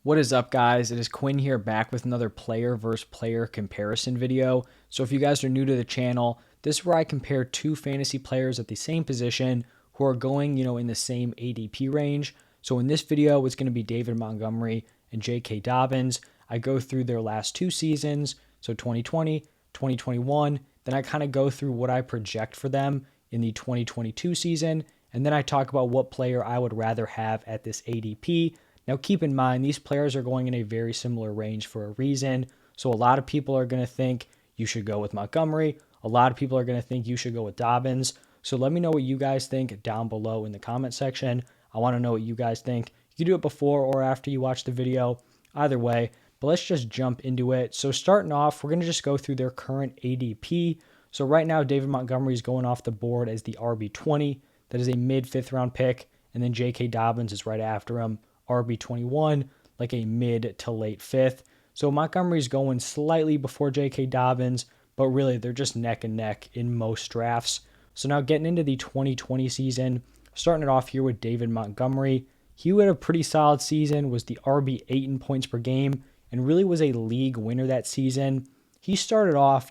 What is up, guys? It is Quinn here, back with another player versus player comparison video. So if you guys are new to the channel, this is where I compare two fantasy players at the same position who are going, in the same ADP range. So in this video, it's going to be David Montgomery and J.K. Dobbins. I go through their last two seasons, so 2020, 2021. Then I kind of go through what I project for them in the 2022 season. And then I talk about what player I would rather have at this ADP. Now, keep in mind, these players are going in a very similar range for a reason. So a lot of people are going to think you should go with Montgomery. A lot of people are going to think you should go with Dobbins. So let me know what you guys think down below in the comment section. I want to know what you guys think. You can do it before or after you watch the video. Either way, but let's just jump into it. So starting off, we're going to just go through their current ADP. So right now, David Montgomery is going off the board as the RB20. That is a mid-fifth round pick. And then J.K. Dobbins is right after him. RB21, like a mid to late fifth. So Montgomery's going slightly before J.K. Dobbins, but really they're just neck and neck in most drafts. So now getting into the 2020 season, starting it off here with David Montgomery. He had a pretty solid season, was the RB8 in points per game, and really was a league winner that season. He started off,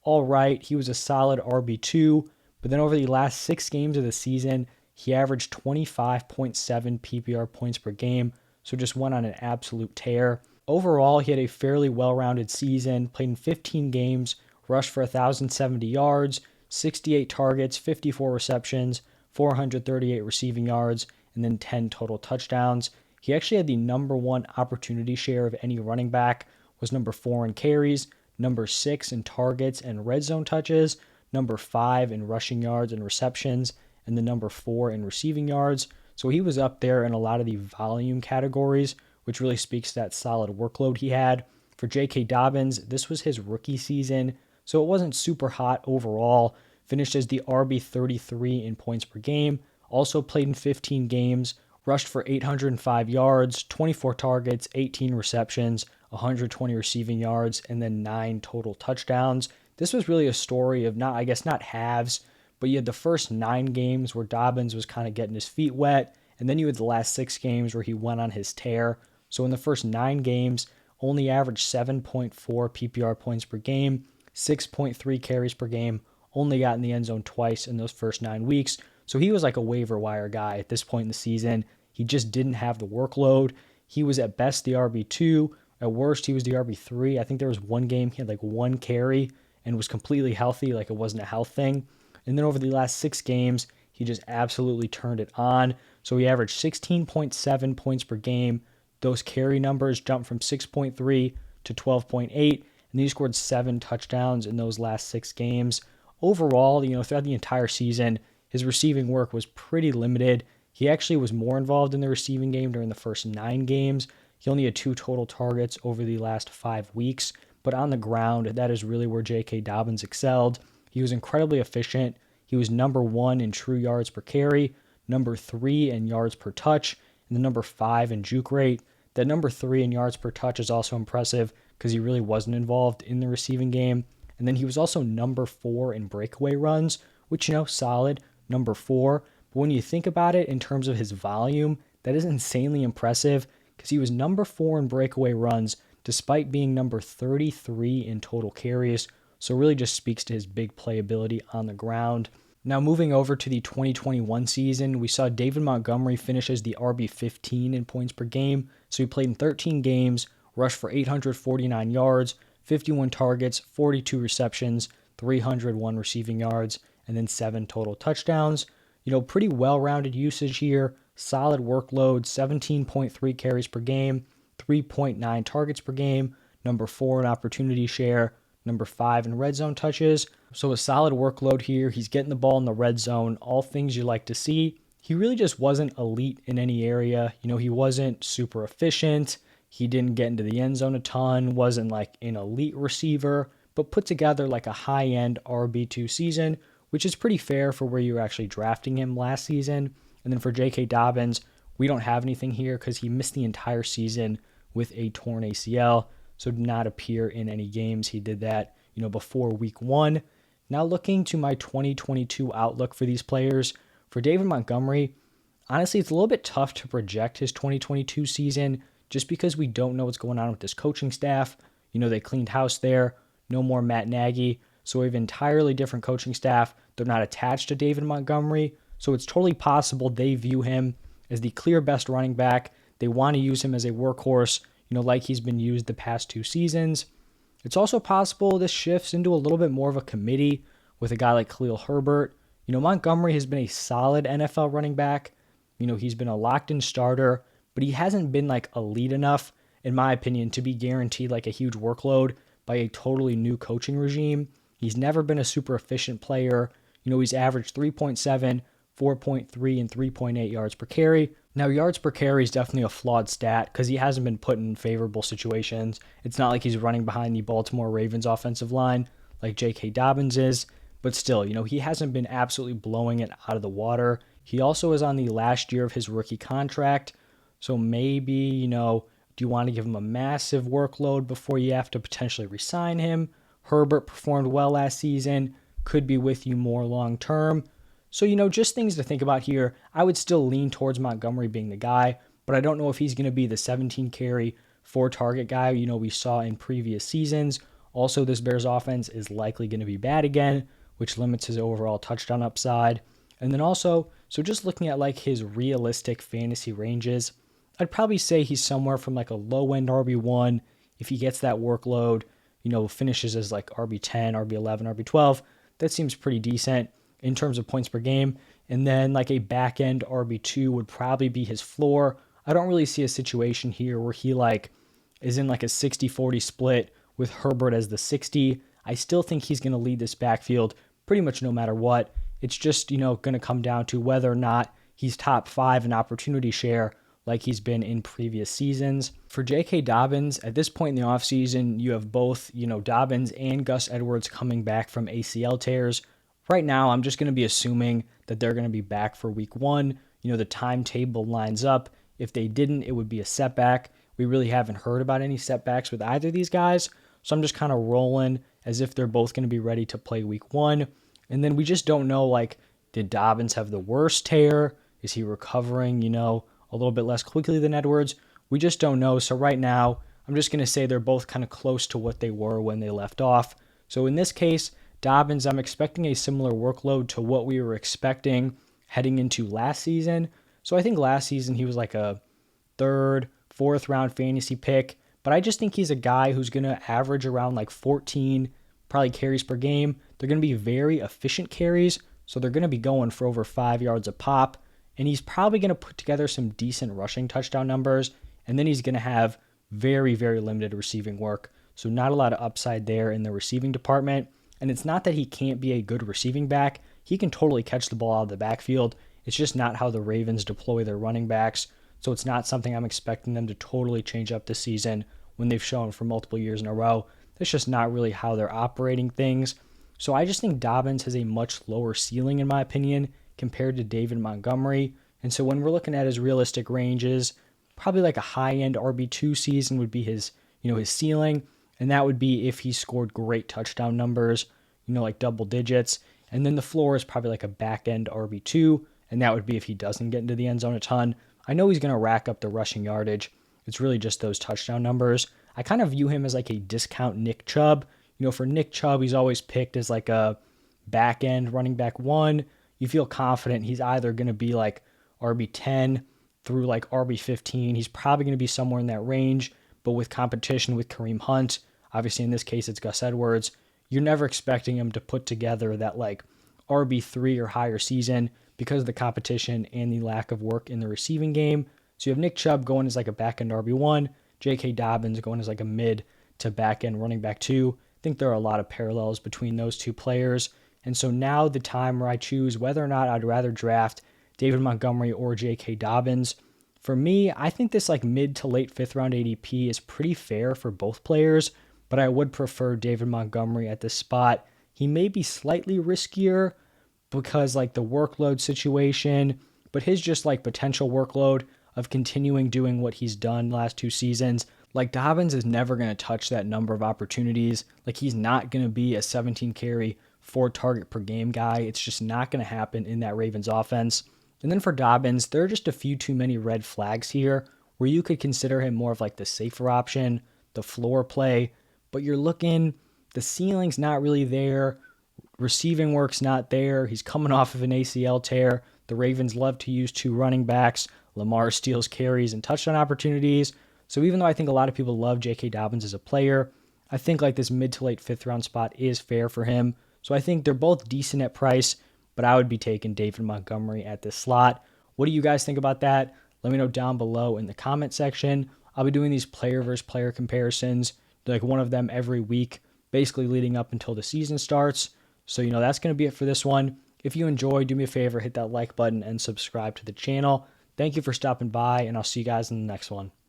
all right. He was a solid RB2, but then over the last 6 games of the season, he averaged 25.7 PPR points per game, so just went on an absolute tear. Overall, he had a fairly well-rounded season, played in 15 games, rushed for 1,070 yards, 68 targets, 54 receptions, 438 receiving yards, and then 10 total touchdowns. He actually had the number 1 opportunity share of any running back, was number 4 in carries, number 6 in targets and red zone touches, number 5 in rushing yards and receptions, and the number 4 in receiving yards. So he was up there in a lot of the volume categories, which really speaks to that solid workload he had. For J.K. Dobbins, this was his rookie season, so it wasn't super hot overall. Finished as the RB33 in points per game, also played in 15 games, rushed for 805 yards, 24 targets, 18 receptions, 120 receiving yards, and then 9 total touchdowns. This was really a story of not halves, but you had the first 9 games where Dobbins was kind of getting his feet wet, and then you had the last 6 games where he went on his tear. So in the first 9 games, only averaged 7.4 PPR points per game, 6.3 carries per game, only got in the end zone twice in those first 9 weeks. So he was like a waiver wire guy at this point in the season. He just didn't have the workload. He was at best the RB2. At worst, he was the RB3. I think there was one game he had like 1 carry and was completely healthy, like it wasn't a health thing. And then over the last 6 games, he just absolutely turned it on. So he averaged 16.7 points per game. Those carry numbers jumped from 6.3 to 12.8, and he scored 7 touchdowns in those last 6 games. Overall, throughout the entire season, his receiving work was pretty limited. He actually was more involved in the receiving game during the first 9 games. He only had 2 total targets over the last 5 weeks, but on the ground, that is really where J.K. Dobbins excelled. He was incredibly efficient. He was number 1 in true yards per carry, number 3 in yards per touch, and the number 5 in juke rate. That number 3 in yards per touch is also impressive because he really wasn't involved in the receiving game. And then he was also number 4 in breakaway runs, which, solid, number 4. But when you think about it in terms of his volume, that is insanely impressive because he was number 4 in breakaway runs despite being number 33 in total carries. So it really just speaks to his big playability on the ground. Now moving over to the 2021 season, we saw David Montgomery finish as the RB15 in points per game. So he played in 13 games, rushed for 849 yards, 51 targets, 42 receptions, 301 receiving yards, and then 7 total touchdowns. Pretty well-rounded usage here, solid workload, 17.3 carries per game, 3.9 targets per game, number 4 in opportunity share, number 5 in red zone touches. So a solid workload here. He's getting the ball in the red zone, all things you like to see. He really just wasn't elite in any area. He wasn't super efficient. He didn't get into the end zone a ton, wasn't like an elite receiver, but put together like a high-end RB2 season, which is pretty fair for where you were actually drafting him last season. And then for J.K. Dobbins, we don't have anything here because he missed the entire season with a torn ACL. So did not appear in any games. He did that, before week 1. Now looking to my 2022 outlook for these players. For David Montgomery, honestly, it's a little bit tough to project his 2022 season just because we don't know what's going on with this coaching staff. They cleaned house there, no more Matt Nagy. So we have an entirely different coaching staff. They're not attached to David Montgomery. So it's totally possible they view him as the clear best running back. They want to use him as a workhorse, like he's been used the past 2 seasons. It's also possible this shifts into a little bit more of a committee with a guy like Khalil Herbert. Montgomery has been a solid NFL running back. He's been a locked-in starter, but he hasn't been like elite enough, in my opinion, to be guaranteed like a huge workload by a totally new coaching regime. He's never been a super efficient player. He's averaged 3.7, 4.3, and 3.8 yards per carry. Now, yards per carry is definitely a flawed stat because he hasn't been put in favorable situations. It's not like he's running behind the Baltimore Ravens offensive line like J.K. Dobbins is, but still, he hasn't been absolutely blowing it out of the water. He also is on the last year of his rookie contract, so maybe, do you want to give him a massive workload before you have to potentially re-sign him? Herbert performed well last season, could be with you more long term. So, just things to think about here. I would still lean towards Montgomery being the guy, but I don't know if he's going to be the 17 carry, 4 target guy, we saw in previous seasons. Also, this Bears offense is likely going to be bad again, which limits his overall touchdown upside. And then also, so just looking at like his realistic fantasy ranges, I'd probably say he's somewhere from like a low end RB1. If he gets that workload, finishes as like RB10, RB11, RB12, that seems pretty decent in terms of points per game. And then like a back end RB2 would probably be his floor. I don't really see a situation here where he like is in like a 60-40 split with Herbert as the 60. I still think he's going to lead this backfield pretty much no matter what. It's just, going to come down to whether or not he's top 5 in opportunity share like he's been in previous seasons. For J.K. Dobbins, at this point in the offseason, you have both, Dobbins and Gus Edwards coming back from ACL tears. Right now, I'm just going to be assuming that they're going to be back for week 1. The timetable lines up. If they didn't, it would be a setback. We really haven't heard about any setbacks with either of these guys. So I'm just kind of rolling as if they're both going to be ready to play week 1. And then we just don't know, like, did Dobbins have the worst tear? Is he recovering, a little bit less quickly than Edwards? We just don't know. So right now, I'm just going to say they're both kind of close to what they were when they left off. So in this case, Dobbins, I'm expecting a similar workload to what we were expecting heading into last season. So I think last season he was like a 3rd, 4th round fantasy pick. But I just think he's a guy who's going to average around like 14 probably carries per game. They're going to be very efficient carries, so they're going to be going for over 5 yards a pop. And he's probably going to put together some decent rushing touchdown numbers. And then he's going to have very, very limited receiving work. So not a lot of upside there in the receiving department. And it's not that he can't be a good receiving back. He can totally catch the ball out of the backfield. It's just not how the Ravens deploy their running backs. So it's not something I'm expecting them to totally change up this season when they've shown for multiple years in a row. That's just not really how they're operating things. So I just think Dobbins has a much lower ceiling, in my opinion, compared to David Montgomery. And so when we're looking at his realistic ranges, probably like a high-end RB2 season would be his ceiling. And that would be if he scored great touchdown numbers, like double digits. And then the floor is probably like a back-end RB2. And that would be if he doesn't get into the end zone a ton. I know he's going to rack up the rushing yardage. It's really just those touchdown numbers. I kind of view him as like a discount Nick Chubb. For Nick Chubb, he's always picked as like a back-end running back 1. You feel confident he's either going to be like RB10 through like RB15. He's probably going to be somewhere in that range, but with competition with Kareem Hunt, obviously in this case it's Gus Edwards, you're never expecting him to put together that like RB3 or higher season because of the competition and the lack of work in the receiving game. So you have Nick Chubb going as like a back-end RB1, J.K. Dobbins going as like a mid to back-end running back 2. I think there are a lot of parallels between those two players. And so now the time where I choose whether or not I'd rather draft David Montgomery or J.K. Dobbins. For me, I think this like mid to late 5th round ADP is pretty fair for both players, but I would prefer David Montgomery at this spot. He may be slightly riskier because like the workload situation, but his just like potential workload of continuing doing what he's done last 2 seasons. Like Dobbins is never going to touch that number of opportunities. Like he's not going to be a 17 carry, 4 target per game guy. It's just not going to happen in that Ravens offense. And then for Dobbins, there are just a few too many red flags here where you could consider him more of like the safer option, the floor play, but you're looking, the ceiling's not really there. Receiving work's not there. He's coming off of an ACL tear. The Ravens love to use two running backs. Lamar steals carries and touchdown opportunities. So even though I think a lot of people love J.K. Dobbins as a player, I think like this mid to late fifth round spot is fair for him. So I think they're both decent at price, but I would be taking David Montgomery at this slot. What do you guys think about that? Let me know down below in the comment section. I'll be doing these player versus player comparisons, like one of them every week, basically leading up until the season starts. So, that's going to be it for this one. If you enjoyed, do me a favor, hit that like button and subscribe to the channel. Thank you for stopping by, and I'll see you guys in the next one.